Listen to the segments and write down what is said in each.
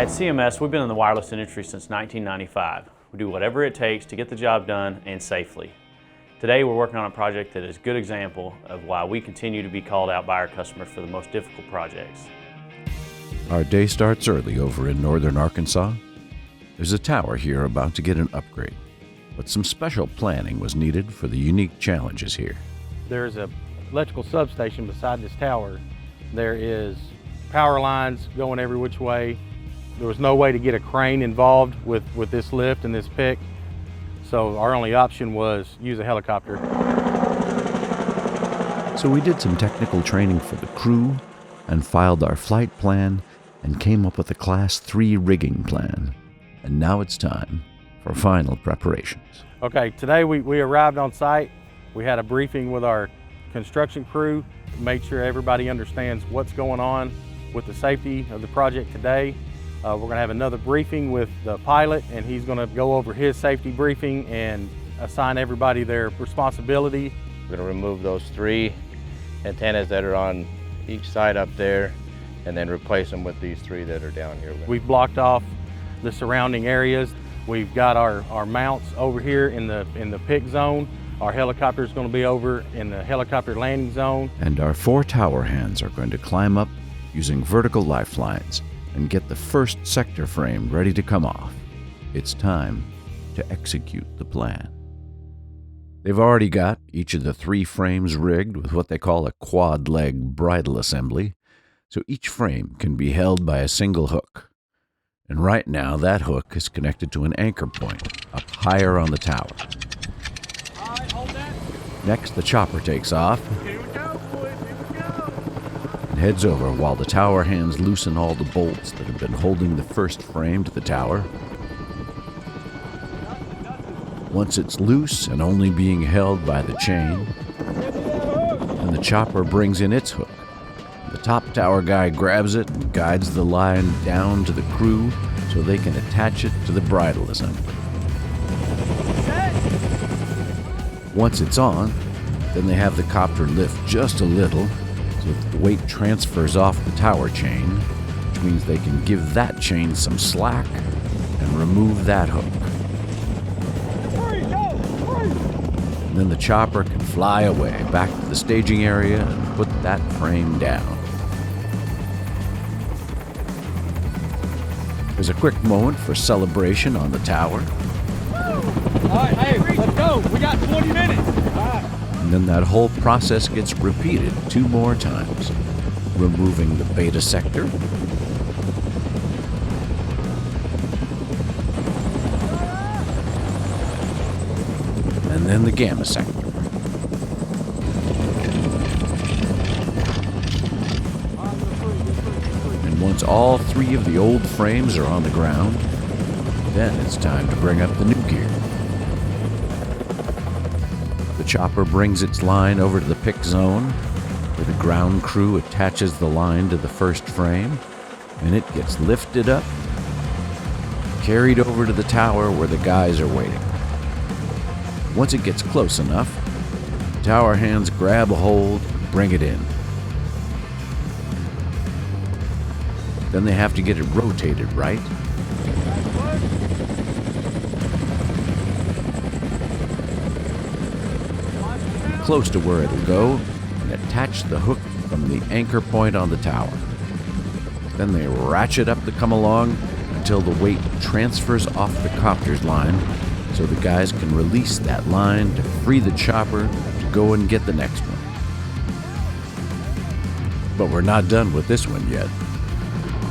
At CMS, we've been in the wireless industry since 1995. We do whatever it takes to get the job done and safely. Today we're working on a project that is a good example of why we continue to be called out by our customers for the most difficult projects. Our day starts early over in northern Arkansas. There's a tower here about to get an upgrade, but some special planning was needed for the unique challenges here. There's an electrical substation beside this tower. There is power lines going every which way. There was no way to get a crane involved with this lift and this pick, so our only option was use a helicopter. So we did some technical training for the crew and filed our flight plan and came up with a Class 3 rigging plan. And now it's time for final preparations. Okay, today we arrived on site. We had a briefing with our construction crew, made sure everybody understands what's going on with the safety of the project today. We're going to have another briefing with the pilot, and he's going to go over his safety briefing and assign everybody their responsibility. We're going to remove those 3 antennas that are on each side up there and then replace them with these 3 that are down here. We've blocked off the surrounding areas. We've got our mounts over here in the pick zone. Our helicopter is going to be over in the helicopter landing zone. And our 4 tower hands are going to climb up using vertical lifelines and get the first sector frame ready to come off. It's time to execute the plan. They've already got each of the 3 frames rigged with what they call a quad leg bridle assembly, so each frame can be held by a single hook. And right now that hook is connected to an anchor point up higher on the tower. All right, hold that. Next, the chopper takes off. Here we go, boys, here we go. And heads over while the tower hands loosen all the bolts that have been holding the first frame to the tower. Once it's loose and only being held by the chain, and the chopper brings in its hook. The top tower guy grabs it and guides the line down to the crew so they can attach it to the bridle assembly. Once it's on, then they have the copter lift just a little so that the weight transfers off the tower chain, which means they can give that chain some slack and remove that hook. And then the chopper can fly away back to the staging area and put that frame down. There's a quick moment for celebration on the tower. All right, hey, let's go. We got 20 minutes. All right. And then that whole process gets repeated 2 more times, removing the beta sector, and then the gamma sector. And once all 3 of the old frames are on the ground, then it's time to bring up the new gear. The chopper brings its line over to the pick zone, where the ground crew attaches the line to the first frame, and it gets lifted up, carried over to the tower where the guys are waiting. Once it gets close enough, the tower hands grab a hold and bring it in. Then they have to get it rotated right. Close to where it'll go, and attach the hook from the anchor point on the tower. Then they ratchet up the come along until the weight transfers off the copter's line, so the guys can release that line to free the chopper to go and get the next one. But we're not done with this one yet.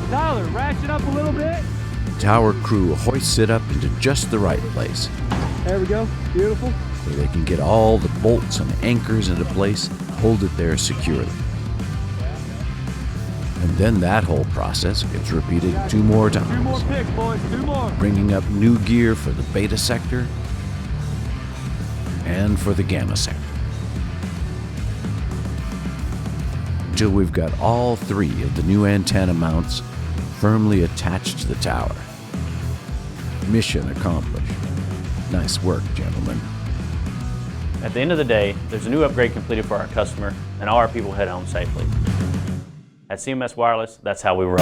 Tyler, ratchet up a little bit. The tower crew hoists it up into just the right place, There we go, beautiful. so they can get all the bolts and anchors into place, hold it there securely. And then that whole process gets repeated 2 more times. 2 more picks, boys, 2 more. Bringing up new gear for the beta sector and for the gamma sector. Until we've got all 3 of the new antenna mounts firmly attached to the tower. Mission accomplished. Nice work, gentlemen. At the end of the day, there's a new upgrade completed for our customer, and all our people head home safely. At CMS Wireless, that's how we roll.